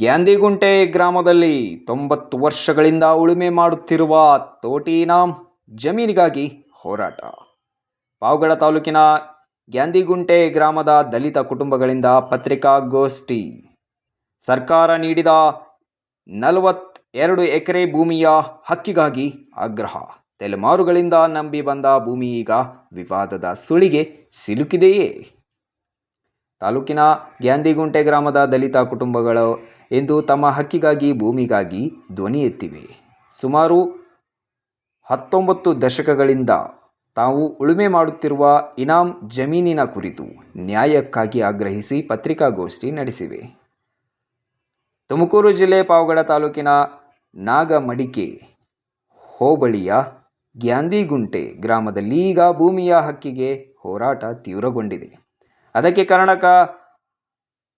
ಗ್ಯಾಂದಿಗುಂಟೆ ಗ್ರಾಮದಲ್ಲಿ 90 ವರ್ಷಗಳಿಂದ ಉಳುಮೆ ಮಾಡುತ್ತಿರುವ ತೋಟಿನಾಂ ಜಮೀನಿಗಾಗಿ ಹೋರಾಟ. ಪಾವಗಡ ತಾಲೂಕಿನ ಗ್ಯಾಂದಿಗುಂಟೆ ಗ್ರಾಮದ ದಲಿತ ಕುಟುಂಬಗಳಿಂದ ಪತ್ರಿಕಾಗೋಷ್ಠಿ. ಸರ್ಕಾರ ನೀಡಿದ 42 ಎಕರೆ ಭೂಮಿಯ ಹಕ್ಕಿಗಾಗಿ ಆಗ್ರಹ. ತಲೆಮಾರುಗಳಿಂದ ನಂಬಿ ಬಂದ ಭೂಮಿ ಈಗ ವಿವಾದದ ಸುಳಿಗೆ ಸಿಲುಕಿದೆಯೇ? ತಾಲೂಕಿನ ಗ್ಯಾಂದಿಗುಂಟೆ ಗ್ರಾಮದ ದಲಿತ ಕುಟುಂಬಗಳು ಇಂದು ತಮ್ಮ ಹಕ್ಕಿಗಾಗಿ ಭೂಮಿಗಾಗಿ ಧ್ವನಿ ಎತ್ತಿವೆ. ಸುಮಾರು 19 ದಶಕಗಳಿಂದ ತಾವು ಉಳುಮೆ ಮಾಡುತ್ತಿರುವ ಇನಾಂ ಜಮೀನಿನ ಕುರಿತು ನ್ಯಾಯಕ್ಕಾಗಿ ಆಗ್ರಹಿಸಿ ಪತ್ರಿಕಾಗೋಷ್ಠಿ ನಡೆಸಿವೆ. ತುಮಕೂರು ಜಿಲ್ಲೆ ಪಾವಗಡ ತಾಲೂಕಿನ ನಾಗಮಡಿಕೆ ಹೋಬಳಿಯ ಗ್ಯಾಂದಿಗುಂಟೆ ಗ್ರಾಮದಲ್ಲಿ ಈಗ ಭೂಮಿಯ ಹಕ್ಕಿಗೆ ಹೋರಾಟ ತೀವ್ರಗೊಂಡಿದೆ. ಅದಕ್ಕೆ ಕಾರಣಕ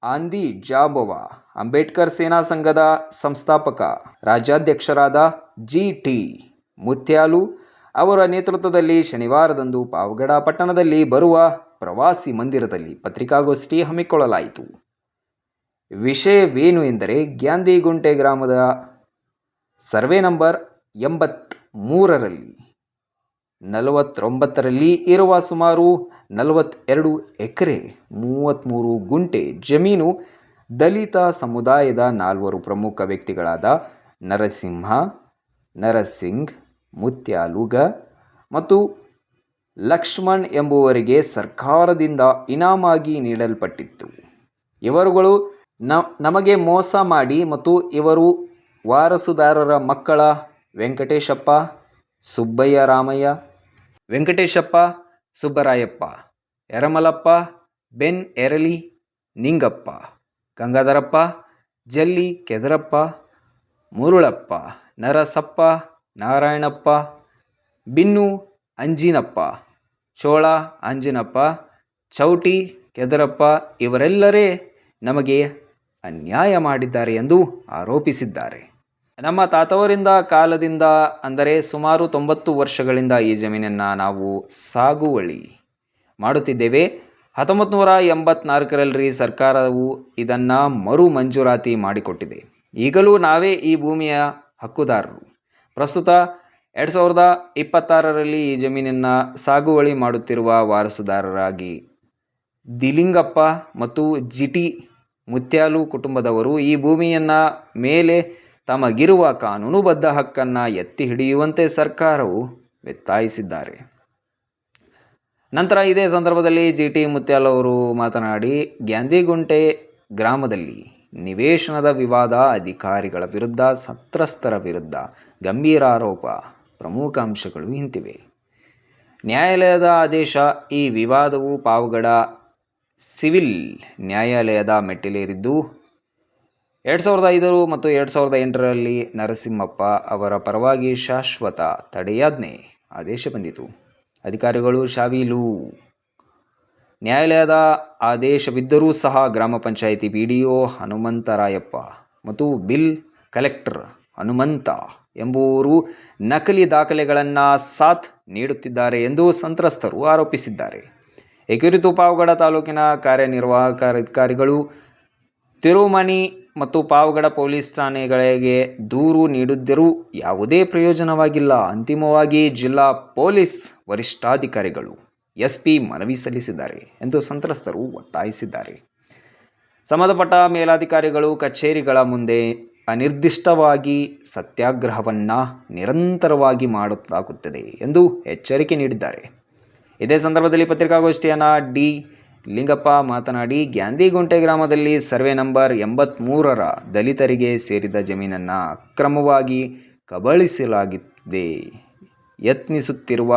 ಆಂದಿ ಜಾಬವ ಅಂಬೇಡ್ಕರ್ ಸೇನಾ ಸಂಘದ ಸಂಸ್ಥಾಪಕ ರಾಜ್ಯಾಧ್ಯಕ್ಷರಾದ ಜಿ.ಟಿ. ಮುತ್ಯಾಲು ಅವರ ನೇತೃತ್ವದಲ್ಲಿ ಶನಿವಾರದಂದು ಪಾವಗಡ ಪಟ್ಟಣದಲ್ಲಿ ಬರುವ ಪ್ರವಾಸಿ ಮಂದಿರದಲ್ಲಿ ಪತ್ರಿಕಾಗೋಷ್ಠಿ ಹಮ್ಮಿಕೊಳ್ಳಲಾಯಿತು. ವಿಷಯವೇನು ಎಂದರೆ, ಗ್ಯಾಂದಿಗುಂಟೆ ಗ್ರಾಮದ ಸರ್ವೆ ನಂಬರ್ 83ರಲ್ಲಿ 49ರಲ್ಲಿ ಇರುವ ಸುಮಾರು 42 ಎಕರೆ 33 ಗುಂಟೆ ಜಮೀನು ದಲಿತ ಸಮುದಾಯದ 4 ಪ್ರಮುಖ ವ್ಯಕ್ತಿಗಳಾದ ನರಸಿಂಹ, ನರಸಿಂಗ್, ಮುತ್ಯಾಲುಗ ಮತ್ತು ಲಕ್ಷ್ಮಣ್ ಎಂಬುವರಿಗೆ ಸರ್ಕಾರದಿಂದ ಇನಾಮಾಗಿ ನೀಡಲ್ಪಟ್ಟಿತ್ತು. ಇವರುಗಳು ನಮಗೆ ಮೋಸ ಮಾಡಿ ಮತ್ತು ಇವರು ವಾರಸುದಾರರ ಮಕ್ಕಳ ವೆಂಕಟೇಶಪ್ಪ, ಸುಬ್ಬಯ್ಯ ರಾಮಯ್ಯ, ವೆಂಕಟೇಶಪ್ಪ, ಸುಬ್ಬರಾಯಪ್ಪ, ಯರಮಲಪ್ಪ, ಬೆನ್ ಎರಲಿ, ನಿಂಗಪ್ಪ, ಗಂಗಾಧರಪ್ಪ, ಜಲ್ಲಿ, ಕೆದರಪ್ಪ, ಮುರುಳಪ್ಪ, ನರಸಪ್ಪ, ನಾರಾಯಣಪ್ಪ, ಬಿನ್ನು, ಅಂಜಿನಪ್ಪ, ಚೋಳ, ಅಂಜಿನಪ್ಪ, ಚೌಟಿ, ಕೆದರಪ್ಪ ಇವರೆಲ್ಲರೇ ನಮಗೆ ಅನ್ಯಾಯ ಮಾಡಿದ್ದಾರೆ ಎಂದು ಆರೋಪಿಸಿದ್ದಾರೆ. ನಮ್ಮ ತಾತವರಿಂದ ಕಾಲದಿಂದ ಅಂದರೆ ಸುಮಾರು 90 ವರ್ಷಗಳಿಂದ ಈ ಜಮೀನನ್ನು ನಾವು ಸಾಗುವಳಿ ಮಾಡುತ್ತಿದ್ದೇವೆ. 1984ರಲ್ಲಿ ಸರ್ಕಾರವು ಇದನ್ನು ಮರು ಮಂಜೂರಾತಿ ಮಾಡಿಕೊಟ್ಟಿದೆ. ಈಗಲೂ ನಾವೇ ಈ ಭೂಮಿಯ ಹಕ್ಕುದಾರರು. ಪ್ರಸ್ತುತ 2026ರಲ್ಲಿ ಈ ಜಮೀನನ್ನು ಸಾಗುವಳಿ ಮಾಡುತ್ತಿರುವ ವಾರಸುದಾರರಾಗಿ ದಿಲಿಂಗಪ್ಪ ಮತ್ತು ಜಿ.ಟಿ. ಮುತ್ಯಾಲು ಕುಟುಂಬದವರು ಈ ಭೂಮಿಯನ್ನು ಮೇಲೆ ತಮಗಿರುವ ಕಾನೂನುಬದ್ಧ ಹಕ್ಕನ್ನು ಎತ್ತಿ ಹಿಡಿಯುವಂತೆ ಸರ್ಕಾರವು ಒತ್ತಾಯಿಸಿದ್ದಾರೆ. ನಂತರ ಇದೇ ಸಂದರ್ಭದಲ್ಲಿ ಜಿ.ಟಿ. ಮುತ್ಯಾಲು ಅವರು ಮಾತನಾಡಿ, ಗ್ಯಾಂದಿಗುಂಟೆ ಗ್ರಾಮದಲ್ಲಿ ನಿವೇಶನದ ವಿವಾದ, ಅಧಿಕಾರಿಗಳ ವಿರುದ್ಧ, ಸಂತ್ರಸ್ತರ ವಿರುದ್ಧ ಗಂಭೀರ ಆರೋಪ, ಪ್ರಮುಖ ಅಂಶಗಳು ಇಂತಿವೆ. ನ್ಯಾಯಾಲಯದ ಆದೇಶ. ಈ ವಿವಾದವು ಪಾವಗಡ ಸಿವಿಲ್ ನ್ಯಾಯಾಲಯದ ಮೆಟ್ಟಿಲೇರಿದ್ದು 2005 ಮತ್ತು 2008ರಲ್ಲಿ ನರಸಿಂಹಪ್ಪ ಅವರ ಪರವಾಗಿ ಶಾಶ್ವತ ತಡೆಯಾಜ್ಞೆ ಆದೇಶ ಬಂದಿತು. ಅಧಿಕಾರಿಗಳು ಶಾವೀಲು. ನ್ಯಾಯಾಲಯದ ಆದೇಶವಿದ್ದರೂ ಸಹ ಗ್ರಾಮ ಪಂಚಾಯಿತಿ ಪಿ.ಡಿ.ಒ ಹನುಮಂತರಾಯಪ್ಪ ಮತ್ತು ಬಿಲ್ ಕಲೆಕ್ಟರ್ ಹನುಮಂತ ಎಂಬುವರು ನಕಲಿ ದಾಖಲೆಗಳನ್ನು ಸಾಥ್ ನೀಡುತ್ತಿದ್ದಾರೆ ಎಂದು ಸಂತ್ರಸ್ತರು ಆರೋಪಿಸಿದ್ದಾರೆ. ಈ ಕುರಿತು ಪಾವಗಡ ತಾಲೂಕಿನ ಕಾರ್ಯನಿರ್ವಾಹಕ ಅಧಿಕಾರಿಗಳು ತಿರುಮಣಿ ಮತ್ತು ಪಾವಗಡ ಪೊಲೀಸ್ ಠಾಣೆಗಳಿಗೆ ದೂರು ನೀಡಿದ್ದರೂ ಯಾವುದೇ ಪ್ರಯೋಜನವಾಗಿಲ್ಲ. ಅಂತಿಮವಾಗಿ ಜಿಲ್ಲಾ ಪೊಲೀಸ್ ವರಿಷ್ಠಾಧಿಕಾರಿಗಳು ಎಸ್.ಪಿ. ಮನವಿ ಸಲ್ಲಿಸಿದ್ದಾರೆ ಎಂದು ಸಂತ್ರಸ್ತರು ಒತ್ತಾಯಿಸಿದ್ದಾರೆ. ಸಂಬಂಧಪಟ್ಟ ಮೇಲಾಧಿಕಾರಿಗಳು ಕಚೇರಿಗಳ ಮುಂದೆ ಅನಿರ್ದಿಷ್ಟವಾಗಿ ಸತ್ಯಾಗ್ರಹವನ್ನು ನಿರಂತರವಾಗಿ ಮಾಡಲಾಗುತ್ತದೆ ಎಂದು ಎಚ್ಚರಿಕೆ ನೀಡಿದ್ದಾರೆ. ಇದೇ ಸಂದರ್ಭದಲ್ಲಿ ಪತ್ರಿಕಾಗೋಷ್ಠಿಯನ್ನು ಡಿ. ಲಿಂಗಪ್ಪ ಮಾತನಾಡಿ, ಗ್ಯಾಂದಿಗುಂಟೆ ಗ್ರಾಮದಲ್ಲಿ ಸರ್ವೆ ನಂಬರ್ 83ರ ದಲಿತರಿಗೆ ಸೇರಿದ ಜಮೀನನ್ನು ಅಕ್ರಮವಾಗಿ ಕಬಳಿಸಲಾಗಿದೆ ಯತ್ನಿಸುತ್ತಿರುವ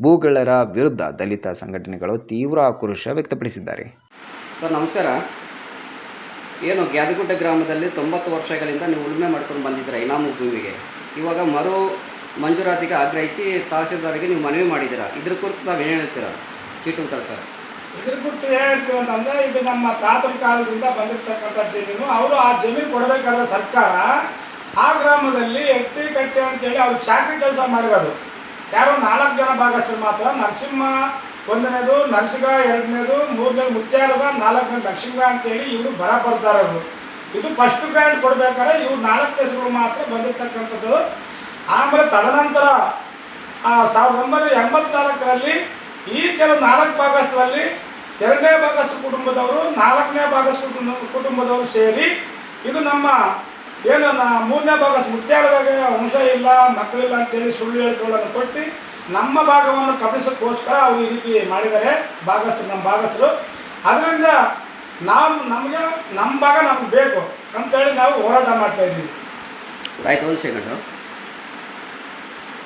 ಭೂಗಳರ ವಿರುದ್ಧ ದಲಿತ ಸಂಘಟನೆಗಳು ತೀವ್ರ ಆಕ್ರೋಶ ವ್ಯಕ್ತಪಡಿಸಿದ್ದಾರೆ. ಸರ್ ನಮಸ್ಕಾರ. ಏನು ಗ್ಯಾಂದಿಗುಂಟೆ ಗ್ರಾಮದಲ್ಲಿ 90 ವರ್ಷಗಳಿಂದ ನೀವು ಉಳುಮೆ ಮಾಡ್ಕೊಂಡು ಬಂದಿದ್ದೀರಾ ಇನಾಮು ಭೂಮಿಗೆ. ಇವಾಗ ಮರು ಮಂಜೂರಾತಿಗೆ ಆಗ್ರಹಿಸಿ ತಹಸೀಲ್ದಾರಿಗೆ ನೀವು ಮನವಿ ಮಾಡಿದ್ದೀರಾ. ಇದ್ರ ಕುರಿತು ನಾವು ಏನು ಹೇಳ್ತೀರಾ? ಚೀಟು ಉಂಟಲ್ಲ ಸರ್? ಇದ್ರ ಕುರಿತು ಏನು ಹೇಳ್ತೀವಿ ಅಂತಂದರೆ, ಇದು ನಮ್ಮ ತಾತರ ಕಾಲದಿಂದ ಬಂದಿರತಕ್ಕಂಥ ಜಮೀನು. ಅವರು ಆ ಜಮೀನು ಕೊಡಬೇಕಾದ್ರೆ ಸರ್ಕಾರ ಆ ಗ್ರಾಮದಲ್ಲಿ ಎಟ್ಟಿ ಕಟ್ಟೆ ಅಂತೇಳಿ ಅವ್ರು ಚಾಕರಿ ಕೆಲಸ ಮಾಡಿರೋದು ಯಾರೋ 4 ಜನ ಭಾಗಸ್ಥರು ಮಾತ್ರ. ನರಸಿಂಹ 1ನೇದು, ನರಸಿಂಗ 2ನೇದು, 3ನೇದು ಮುತ್ಯಾಲುಗ, 4ನೇದು ಲಕ್ಷ್ಮೀಗ ಅಂತೇಳಿ ಇವರು ಬರ ಬರ್ತಾರವರು. ಇದು ಫಸ್ಟ್ ಗ್ರ್ಯಾಂಡ್ ಕೊಡಬೇಕಾದ್ರೆ ಇವ್ರು 4 ಕೇಸುಗಳು ಮಾತ್ರ ಬಂದಿರತಕ್ಕಂಥದ್ದು. ಆಮೇಲೆ ತದನಂತರ 1984ರಲ್ಲಿ ಈ ಕೆಲವು 4 ಭಾಗಸ್ಥರಲ್ಲಿ 2ನೇ ಭಾಗಸ್ಥ ಕುಟುಂಬದವರು 4ನೇ ಭಾಗಸ್ಥ ಕುಟುಂಬದವರು ಸೇರಿ ಇದು ನಮ್ಮ ಏನು 3ನೇ ಭಾಗಸ್ಥ ಮುತ್ಯಾಲಗೆ ವಂಶ ಇಲ್ಲ ಮಕ್ಕಳಿಲ್ಲ ಅಂತೇಳಿ ಸುಳ್ಳು ಹೇಳಿಕೆಗಳನ್ನು ಕೊಟ್ಟು ನಮ್ಮ ಭಾಗವನ್ನು ಕಬಳಿಸೋಕ್ಕೋಸ್ಕರ ಅವರು ಈ ರೀತಿ ಮಾಡಿದ್ದಾರೆ ನಮ್ಮ ಭಾಗಸ್ಥರು. ಅದರಿಂದ ನಮ್ಮ ಭಾಗ ನಮ್ಗೆ ಬೇಕು ಅಂತೇಳಿ ನಾವು ಹೋರಾಟ ಮಾಡ್ತಾ ಇದ್ದೀವಿ. ಆಯ್ತು, ಒಂದು ಸೆಕೆಂಡು.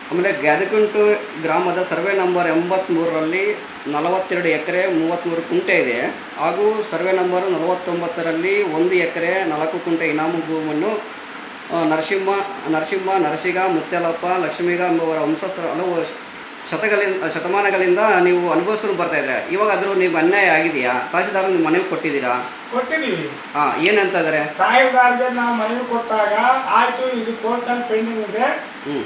ಆಮೇಲೆ ಗ್ಯಾದಕುಂಟೆ ಗ್ರಾಮದ ಸರ್ವೆ ನಂಬರ್ 83ರಲ್ಲಿ 42 ಎಕರೆ 33 ಕುಂಟೆ ಇದೆ. ಹಾಗೂ ಸರ್ವೆ ನಂಬರ್ 49ರಲ್ಲಿ 1 ಎಕರೆ 4 ಕುಂಟೆ ಇನಾಮು ಭೂಮಿಯನ್ನು ನರಸಿಂಗ ಮುತ್ಯಾಲಪ್ಪ ಲಕ್ಷ್ಮೀಗ ಎಂಬುವರ ವಂಶಸ್ಥರು ಹಲವು ಶತಮಾನಗಳಿಂದ ನೀವು ಅನುಭವಿಸ್ಕೊಂಡು ಬರ್ತಾ ಇದ್ದಾರೆ. ಇವಾಗ ಅದ್ರ ನೀವು ಅನ್ಯಾಯ ಆಗಿದೆಯಾ? ತಹಸೀಲ್ದಾರ್ ನೀವು ಮನವಿ ಕೊಟ್ಟಿದ್ದೀರಾ? ಕೊಟ್ಟಿದ್ದೀವಿ. ಏನಂತ ಇದ್ದಾರೆ? ತಹಸೀಲ್ದಾರ್ಗೆ ನಾವು ಮನವಿ ಕೊಟ್ಟಾಗ ಆಯ್ತು ಇದು ಕೋರ್ಟಲ್ಲಿ ಪೆಂಡಿಂಗ್ ಇದೆ,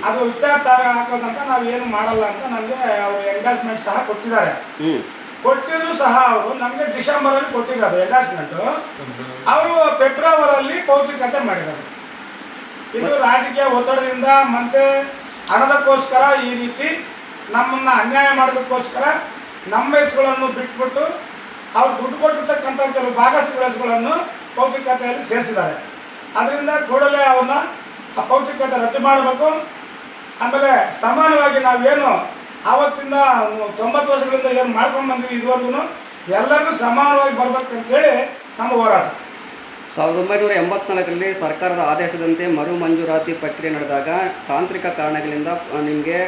ಅದು ಇತ್ಯರ್ಥ ಹಾಕೋದಂತ ನಾವು ಏನು ಮಾಡಲ್ಲ ಅಂತ ನಮಗೆ ಅವರು ಎಂಡಾಸ್ಮೆಂಟ್ ಸಹ ಕೊಟ್ಟಿದ್ದಾರೆ. ಕೊಟ್ಟಿದ್ರು ಸಹ ಅವರು ನಮಗೆ ಡಿಸೆಂಬರಲ್ಲಿ ಕೊಟ್ಟಿರೋದು ಎಂಡಾಸ್ಮೆಂಟು, ಅವರು ಫೆಬ್ರವರಿಯಲ್ಲಿ ಭೌತಿಕತೆ ಮಾಡಿದ್ದಾರೆ. ಇದು ರಾಜಕೀಯ ಒತ್ತಡದಿಂದ ಮತ್ತೆ ಹಣದಕ್ಕೋಸ್ಕರ ಈ ರೀತಿ ನಮ್ಮನ್ನು ಅನ್ಯಾಯ ಮಾಡೋದಕ್ಕೋಸ್ಕರ ನಮ್ಮ ಹೆಸರುಗಳನ್ನು ಬಿಟ್ಬಿಟ್ಟು ಅವ್ರು ದುಡ್ಡು ಕೊಟ್ಟಿರ್ತಕ್ಕಂಥ ಕೆಲವು ಭಾಗಸ್ಥಗಳ ಹೆಸರುಗಳನ್ನು ಭೌತಿಕತೆಯಲ್ಲಿ ಸೇರಿಸಿದ್ದಾರೆ. ಅದರಿಂದ ಕೂಡಲೇ ಅವನ್ನ ಆ ಭೌತಿಕತೆ ರದ್ದು ಮಾಡಬೇಕು. ಆಮೇಲೆ ಸಮಾನವಾಗಿ ನಾವೇನು ಆವತ್ತಿಂದ 90 ವರ್ಷಗಳಿಂದ ಏನು ಮಾಡ್ಕೊಂಡು ಬಂದಿವಿ ಇದುವರೆಗೂ ಎಲ್ಲರಿಗೂ ಸಮಾನವಾಗಿ ಬರ್ಬೇಕಂತೇಳಿ ನಮ್ಮ ಹೋರಾಟ. 1984ರಲ್ಲಿ ಸರ್ಕಾರದ ಆದೇಶದಂತೆ ಮರು ಮಂಜೂರಾತಿ ಪ್ರಕ್ರಿಯೆ ನಡೆದಾಗ ತಾಂತ್ರಿಕ ಕಾರಣಗಳಿಂದ ನಿಮಗೆ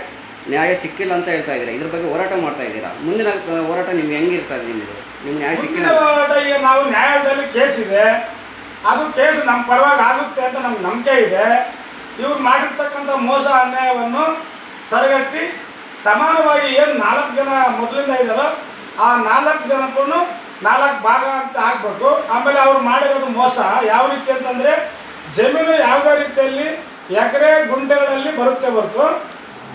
ನ್ಯಾಯ ಸಿಕ್ಕಿಲ್ಲ ಅಂತ ಹೇಳ್ತಾ ಇದ್ದೀರಾ. ಇದ್ರ ಬಗ್ಗೆ ಹೋರಾಟ ಮಾಡ್ತಾ ಇದ್ದೀರಾ. ಮುಂದಿನ ಹೋರಾಟ ನಿಮ್ಗೆ ಹೆಂಗಿರ್ತಾ ಇದೆ? ನಿಮ್ಗೆ ನ್ಯಾಯ ಸಿಕ್ಕಿಲ್ಲ? ಹೋರಾಟ ಈಗ ನಾವು ನ್ಯಾಯಾಲಯದಲ್ಲಿ ಕೇಸ್ ಇದೆ, ಅದು ಕೇಸ್ ನಮ್ಮ ಪರವಾಗಿ ಆಗುತ್ತೆ ಅಂತ ನಮ್ಗೆ ನಂಬಿಕೆ ಇದೆ. ಇವ್ರು ಮಾಡಿರ್ತಕ್ಕಂಥ ಮೋಸ ಅನ್ಯಾಯವನ್ನು ತಡೆಗಟ್ಟಿ ಸಮಾನವಾಗಿ ಏನು 4 ಜನ ಮೊದಲಿಂದ ಇದ್ದಾರೋ ಆ 4 ಜನಕ್ಕೂ 4 ಭಾಗ ಅಂತ ಆಗಬೇಕು. ಆಮೇಲೆ ಅವ್ರು ಮಾಡಿರೋದು ಮೋಸ ಯಾವ ರೀತಿ ಅಂತಂದರೆ ಜಮೀನು ಯಾವುದೇ ರೀತಿಯಲ್ಲಿ ಎಕರೆ ಗುಂಟೆಗಳಲ್ಲಿ ಬರುತ್ತೆ ಹೊರತು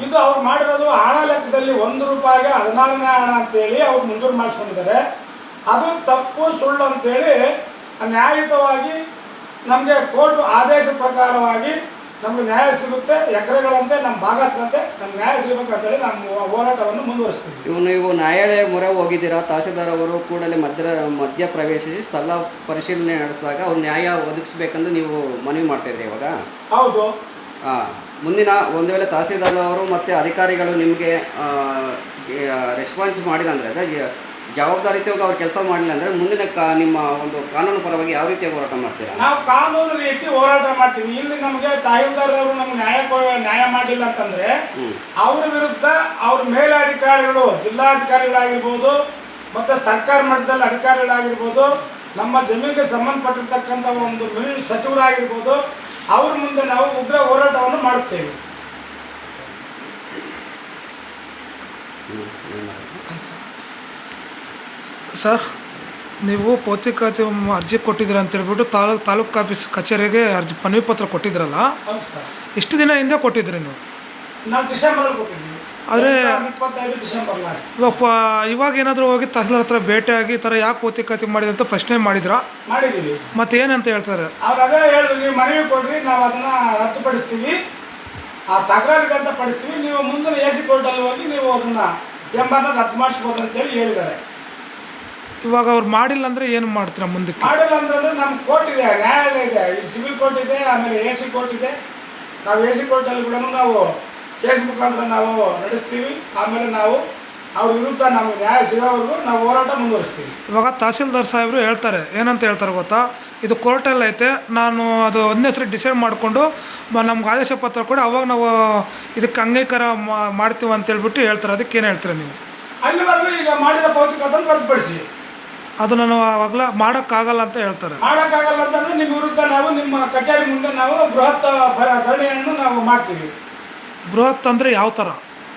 ಇದು ಅವ್ರು ಮಾಡಿರೋದು ಹಣ ಲೆಕ್ಕದಲ್ಲಿ 1 ರೂಪಾಯಿಗೆ 16ನೇ ಹಣ ಅಂತೇಳಿ ಅವ್ರು ಮಂಜೂರು ಮಾಡಿಸ್ಕೊಂಡಿದ್ದಾರೆ. ಅದು ತಪ್ಪು ಸುಳ್ಳು ಅಂತೇಳಿ ನ್ಯಾಯಯುತವಾಗಿ ನಮಗೆ ಕೋರ್ಟ್ ಆದೇಶ ಪ್ರಕಾರವಾಗಿ ನಮಗೆ ನ್ಯಾಯ ಸಿಗುತ್ತೆ. ಎಕರೆಗಳಂತೆ ನಮ್ಮ ಭಾಗಸ್ಥರಂತೆ ನಮ್ಗೆ ನ್ಯಾಯ ಸಿಗಬೇಕಂತೇಳಿ ನಮ್ಮ ಹೋರಾಟವನ್ನು ಮುಂದುವರಿಸ್ತೀವಿ. ನೀವು ನ್ಯಾಯಾಲಯ ಮೊರೆ ಹೋಗಿದ್ದೀರಾ? ತಹಸೀಲ್ದಾರ್ ಅವರು ಕೂಡಲೇ ಮಧ್ಯ ಪ್ರವೇಶಿಸಿ ಸ್ಥಳ ಪರಿಶೀಲನೆ ನಡೆಸಿದಾಗ ಅವ್ರು ನ್ಯಾಯ ಒದಗಿಸ್ಬೇಕಂದು ನೀವು ಮನವಿ ಮಾಡ್ತಾಯಿದ್ರಿ ಇವಾಗ? ಹೌದು. ಮುಂದಿನ ಒಂದು ವೇಳೆ ತಹಸೀಲ್ದಾರ್ ಅವರು ಮತ್ತು ಅಧಿಕಾರಿಗಳು ನಿಮಗೆ ರೆಸ್ಪಾನ್ಸ್ ಮಾಡಿಲ್ಲ ಅಂದರೆ ಜವಾಬ್ದಾರಿಯುತವಾಗಿ ಅವ್ರು ಕೆಲಸ ಮಾಡಲಿಲ್ಲ ಅಂದರೆ ಮುಂದಿನ ನಿಮ್ಮ ಒಂದು ಕಾನೂನು ಪರವಾಗಿ ಯಾವ ರೀತಿಯಾಗಿ ಹೋರಾಟ ಮಾಡ್ತೀರಾ? ನಾವು ಕಾನೂನು ರೀತಿ ಹೋರಾಟ ಮಾಡ್ತೀವಿ. ಇಲ್ಲಿ ನಮಗೆ ತಹಸೀಲ್ದಾರ್ ಅವರು ನಮ್ಗೆ ನ್ಯಾಯ ಮಾಡಿಲ್ಲ ಅಂತಂದರೆ ಅವ್ರ ವಿರುದ್ಧ ಅವ್ರ ಮೇಲಧಿಕಾರಿಗಳು ಜಿಲ್ಲಾಧಿಕಾರಿಗಳಾಗಿರ್ಬೋದು ಮತ್ತು ಸರ್ಕಾರ ಮಟ್ಟದಲ್ಲಿ ಅಧಿಕಾರಿಗಳಾಗಿರ್ಬೋದು, ನಮ್ಮ ಜಮೀನಿಗೆ ಸಂಬಂಧಪಟ್ಟಿರ್ತಕ್ಕಂಥ ಒಂದು ಸಚಿವರಾಗಿರ್ಬೋದು, ಅವ್ರ ಮುಂದೆ ನಾವು ಉಗ್ರ ಹೋರಾಟವನ್ನು ಮಾಡುತ್ತೇವೆ. ಸರ್, ನೀವು ಭೌತಿಕತೆ ಅರ್ಜಿ ಕೊಟ್ಟಿದ್ದೀರ ಅಂತೇಳ್ಬಿಟ್ಟು ತಾಲೂಕು ಆಫೀಸ್ ಕಚೇರಿಗೆ ಮನವಿ ಪತ್ರ ಕೊಟ್ಟಿದ್ರಲ್ಲ, ಹೌದು ಸರ್. ಎಷ್ಟು ದಿನ ಹಿಂದೆ ಕೊಟ್ಟಿದ್ರಿ ನೀವು? ನಾವು ಡಿಸೆಂಬರಲ್ಲಿ ಕೊಟ್ಟಿದ್ವಿ. ಆದರೆ 25 ಡಿಸೆಂಬರ್ ಇವಾಗ ಏನಾದರೂ ಹೋಗಿ ತಹಸೀಲ್ದಾರ್ ಹತ್ರ ಭೇಟಿಯಾಗಿ ಈ ಥರ ಯಾಕೆ ಭೌತಿಕತೆ ಮಾಡಿದೆ ಅಂತ ಪ್ರಶ್ನೆ ಮಾಡಿದ್ರಾ? ಮಾಡಿದ್ದೀವಿ. ಮತ್ತೆ ಏನಂತ ಹೇಳ್ತಾರೆ? ಅವ್ರು ಅದೇ ಹೇಳಿದ್ರು, ನೀವು ಮನವಿ ಕೊಡ್ರಿ, ನಾವು ಅದನ್ನು ರದ್ದುಪಡಿಸ್ತೀವಿ, ಆ ತಕರಾರಿಗೆ ಅಂತ ಪಡಿಸ್ತೀವಿ, ನೀವು ಮುಂದಿನ AC ಕೋರ್ಟಲ್ಲಿ ಹೋಗಿ ನೀವು ಅದನ್ನು ಎಂಬನ್ನು ರದ್ದು ಮಾಡಿಸ್ಬೋದು ಅಂತೇಳಿ ಹೇಳಿದ್ದಾರೆ. ಇವಾಗ ಅವ್ರು ಮಾಡಿಲ್ಲ ಅಂದರೆ ಏನು ಮಾಡ್ತೀರಾ ಮುಂದಕ್ಕೆ? ಮಾಡಿಲ್ಲ ಅಂತಂದರೆ ನಮ್ಮ ಕೋರ್ಟ್ ಇದೆ, ನ್ಯಾಯಾಲಯ ಇದೆ, ಈ ಸಿವಿಲ್ ಕೋರ್ಟ್ ಇದೆ, ಆಮೇಲೆ AC ಕೋರ್ಟ್ ಇದೆ. ನಾವು AC ಕೋರ್ಟಲ್ಲಿ ಕೂಡ ನಾವು ಕೇಸ್ ಮುಖಾಂತರ ನಾವು ನಡೆಸ್ತೀವಿ. ಆಮೇಲೆ ನಾವು ಅವ್ರ ವಿರುದ್ಧ ನಮಗೆ ನ್ಯಾಯ ಸಿಗೋವರೆಗೂ ನಾವು ಹೋರಾಟ ಮುಂದುವರಿಸ್ತೀವಿ. ಇವಾಗ ತಹಸೀಲ್ದಾರ್ ಸಾಹೇಬರು ಹೇಳ್ತಾರೆ, ಏನಂತ ಹೇಳ್ತಾರೆ ಗೊತ್ತಾ, ಇದು ಕೋರ್ಟಲ್ಲಿ ಐತೆ, ನಾನು ಅದು 1ನೇ ಸರಿ ಡಿಸೈಡ್ ಮಾಡಿಕೊಂಡು ನಮ್ಗೆ ಆದೇಶ ಪತ್ರ ಕೊಡಿ, ಅವಾಗ ನಾವು ಇದಕ್ಕೆ ಅಂಗೀಕಾರ ಮಾಡ್ತೀವಿ ಅಂತೇಳ್ಬಿಟ್ಟು ಹೇಳ್ತಾರೆ. ಅದಕ್ಕೆ ಏನು ಹೇಳ್ತೀರಾ ನೀವು? ಅಲ್ಲಿವರೆಗೂ ಈಗ ಮಾಡಿದ ಭೌತಿಕತೆಯನ್ನು ರದ್ದುಪಡಿಸಿ, ಅದು ನಾನು ಅವಾಗಲ ಮಾಡೋಕ್ಕಾಗಲ್ಲ ಅಂತ ಹೇಳ್ತಾರೆ. ಮಾಡೋಕ್ಕಾಗಲ್ಲ ಅಂತಂದರೆ ನಿಮ್ಮ ವಿರುದ್ಧ ನಾವು ನಿಮ್ಮ ಕಚೇರಿ ಮುಂದೆ ನಾವು ಬೃಹತ್ ಧರಣಿಯನ್ನು ನಾವು ಮಾಡ್ತೀವಿ. ಬೃಹತ್ ಅಂದರೆ ಯಾವ ಥರ?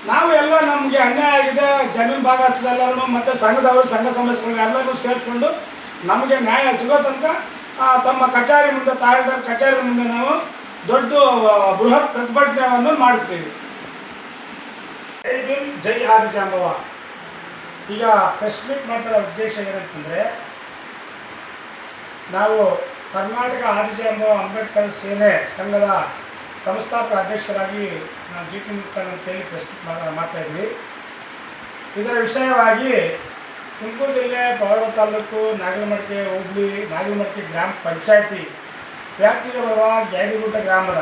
ನಾವು ಎಲ್ಲ ನಮಗೆ ಅನ್ಯಾಯ ಆಗಿದೆ, ಜಮೀನು ಭಾಗಸ್ಥರೆಲ್ಲರೂ ಮತ್ತು ಸಂಘದವರು ಸಂಘ ಸಂಸ್ಥೆಗಳು ಎಲ್ಲರೂ ಸೇರಿಸ್ಕೊಂಡು ನಮಗೆ ನ್ಯಾಯ ಸಿಗೋ ತನಕ ತಮ್ಮ ಕಚೇರಿ ಮುಂದೆ ತಹಸೀಲ್ದಾರ್ ಕಚೇರಿ ಮುಂದೆ ನಾವು ದೊಡ್ಡ ಬೃಹತ್ ಪ್ರತಿಭಟನೆಯನ್ನು ಮಾಡುತ್ತೇವೆ. ಜೈ ಆದಿಜಾಂಬವ. ಈಗ ಪ್ರೆಸ್ ಮೀಟ್ ಮಾಡ್ತಿರೋ ಉದ್ದೇಶ ಏನಂತಂದರೆ, ನಾವು ಕರ್ನಾಟಕ ಆದಿಜಾಂಬವ ಅಂಬೇಡ್ಕರ್ ಸೇನೆ ಸಂಘದ ಸಂಸ್ಥಾಪಕ ಅಧ್ಯಕ್ಷರಾಗಿ ನಾನು GT ಮುಕ್ತಾನ್ ಅಂತೇಳಿ ಪ್ರಸ್ತುತ ಮಾಡ್ತಾ ಇದ್ವಿ. ಇದರ ವಿಷಯವಾಗಿ ತುಮಕೂರು ಜಿಲ್ಲೆ ಪವಾಡ ತಾಲೂಕು ನಾಗಲಮಡಿಕೆ ಹೋಬಳಿ ನಾಗಲಮಡಿಕೆ ಗ್ರಾಮ ಪಂಚಾಯತಿ ವ್ಯಾಪ್ತಿಗೆ ಬರುವ ಗ್ಯಾದಿಗುಡ್ಡ ಗ್ರಾಮದ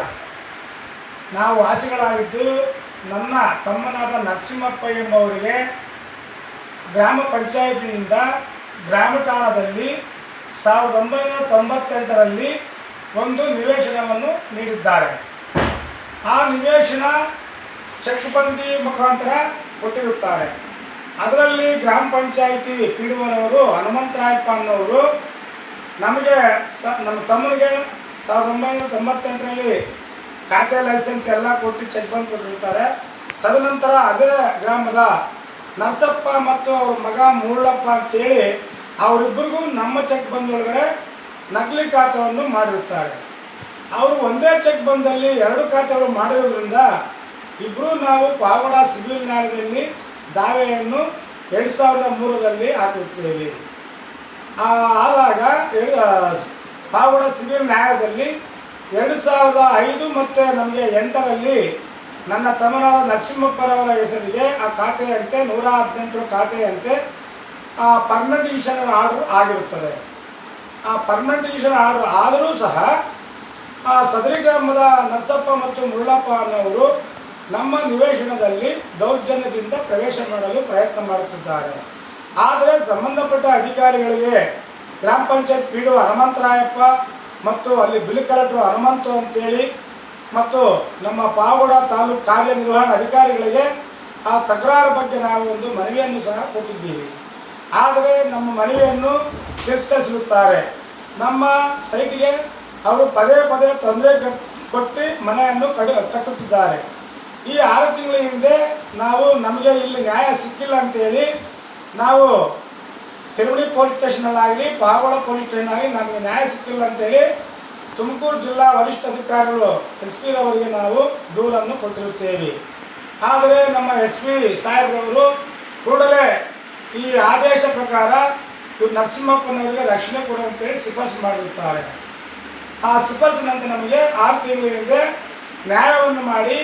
ನಾವು ವಾಸಿಗಳಾಗಿದ್ದು, ನನ್ನ ತಮ್ಮನಾದ ನರಸಿಂಹಪ್ಪ ಎಂಬವರಿಗೆ ಗ್ರಾಮ ಪಂಚಾಯಿತಿಯಿಂದ ಗ್ರಾಮ ಠಾಣದಲ್ಲಿ 1998ರಲ್ಲಿ ಒಂದು ನಿವೇಶನವನ್ನು ನೀಡಿದ್ದಾರೆ. ಆ ನಿವೇಶನ ಚೆಕ್ಬಂದಿ ಮುಖಾಂತರ ಕೊಟ್ಟಿರುತ್ತಾರೆ. ಅದರಲ್ಲಿ ಗ್ರಾಮ ಪಂಚಾಯಿತಿ ಪಿಡುವನವರು ಹನುಮಂತರಾಯಪ್ಪ ಅನ್ನೋರು ನಮಗೆ ನಮ್ಮ ತಮ್ಮನಿಗೆ 1998ರಲ್ಲಿ ಖಾತೆ ಲೈಸೆನ್ಸ್ ಎಲ್ಲ ಕೊಟ್ಟು ಚೆಕ್ ಬಂದು ಕೊಟ್ಟಿರ್ತಾರೆ. ತದನಂತರ ಅದೇ ಗ್ರಾಮದ ನರಸಪ್ಪ ಮತ್ತು ಅವ್ರ ಮಗ ಮೂಳ್ಳಪ್ಪ ಅಂತೇಳಿ ಅವರಿಬ್ಬರಿಗೂ ನಮ್ಮ ಚೆಕ್ ಬಂದ್ ಒಳಗಡೆ ನಕಲಿ ಖಾತೆಯನ್ನು ಮಾಡಿರುತ್ತಾರೆ. ಅವರು ಒಂದೇ ಚೆಕ್ ಬಂದಲ್ಲಿ 2 ಖಾತೆಗಳು ಮಾಡಿರೋದ್ರಿಂದ ಇಬ್ಬರು ನಾವು ಪಾವಗಡ ಸಿವಿಲ್ ನ್ಯಾಯಾಲಯದಲ್ಲಿ ದಾವೆಯನ್ನು 2003ರಲ್ಲಿ ಹಾಕಿರುತ್ತೇವೆ. ಆದಾಗ ಪಾವಗಡ ಸಿವಿಲ್ ನ್ಯಾಯಾಲಯದಲ್ಲಿ 2005 ಮತ್ತು ನಮಗೆ 8ರಲ್ಲಿ ನನ್ನ ತಮ್ಮನಾದ ನರಸಿಂಹಪ್ಪರವರ ಹೆಸರಿಗೆ ಆ ಖಾತೆಯಂತೆ 118 ಖಾತೆಯಂತೆ ಪರ್ಮನೆಂಟ್ ಡಿಸಿಷನ್ ಆರ್ಡರ್ ಆಗಿರುತ್ತದೆ. ಆ ಪರ್ಮನೆಂಟ್ ಡಿಸಿಷನ್ ಆರ್ಡರ್ ಆದರೂ ಸಹ ಸದರಿ ಗ್ರಾಮದ ನರಸಪ್ಪ ಮತ್ತು ಮುಳ್ಳಪ್ಪ ಅನ್ನೋರು ನಮ್ಮ ನಿವೇಶನದಲ್ಲಿ ದೌರ್ಜನ್ಯದಿಂದ ಪ್ರವೇಶ ಮಾಡಲು ಪ್ರಯತ್ನ ಮಾಡುತ್ತಿದ್ದಾರೆ. ಆದರೆ ಸಂಬಂಧಪಟ್ಟ ಅಧಿಕಾರಿಗಳಿಗೆ ಗ್ರಾಮ ಪಂಚಾಯತ್ ಪಿಡು ಹನುಮಂತರಾಯಪ್ಪ ಮತ್ತು ಅಲ್ಲಿ ಬಿಲ್ ಕಲೆಕ್ಟರ್ ಹನುಮಂತು ಅಂತೇಳಿ ಮತ್ತು ನಮ್ಮ ಪಾವಗಡ ತಾಲೂಕು ಕಾರ್ಯನಿರ್ವಹಣಾ ಅಧಿಕಾರಿಗಳಿಗೆ ಆ ತಕರಾರು ಬಗ್ಗೆ ನಾವು ಒಂದು ಮನವಿಯನ್ನು ಸಹ ಕೊಟ್ಟಿದ್ದೀವಿ. ಆದರೆ ನಮ್ಮ ಮನವಿಯನ್ನು ತಿರಸ್ಕರಿಸಿರುತ್ತಾರೆ. ನಮ್ಮ ಸೈಟಿಗೆ ಅವರು ಪದೇ ಪದೇ ತೊಂದರೆ ಕೊಟ್ಟು ಮನೆಯನ್ನು ಕಟ್ಟುತ್ತಿದ್ದಾರೆ. ಈ 6 ತಿಂಗಳ ಹಿಂದೆ ನಮಗೆ ಇಲ್ಲಿ ನ್ಯಾಯ ಸಿಕ್ಕಿಲ್ಲ ಅಂತೇಳಿ ನಾವು ತಿರುಮಣಿ ಪೊಲೀಸ್ ಸ್ಟೇಷನಲ್ಲಾಗಲಿ ಪಾವಗಡ ಪೊಲೀಸ್ ಸ್ಟೇಷನಲ್ಲಿ ನಮಗೆ ನ್ಯಾಯ ಸಿಕ್ಕಿಲ್ಲ ಅಂತೇಳಿ ತುಮಕೂರು ಜಿಲ್ಲಾ ವರಿಷ್ಠ ಅಧಿಕಾರಿಗಳು SP ರವರಿಗೆ ನಾವು ದೂರನ್ನು ಕೊಟ್ಟಿರುತ್ತೇವೆ. ಆದರೆ ನಮ್ಮ SP ಸಾಹೇಬ್ರವರು ಕೂಡಲೇ ಈ ಆದೇಶ ಪ್ರಕಾರ ಇವರು ನರಸಿಂಹಪ್ಪನವರಿಗೆ ರಕ್ಷಣೆ ಕೊಡುವಂತೇಳಿ ಶಿಫಾರಸು ಮಾಡಿರುತ್ತಾರೆ. ಆ ಶಿಫಾರಸಿನಂತೆ ನಮಗೆ 6 ತಿಂಗಳ ಹಿಂದೆ ನ್ಯಾಯವನ್ನು ಮಾಡಿ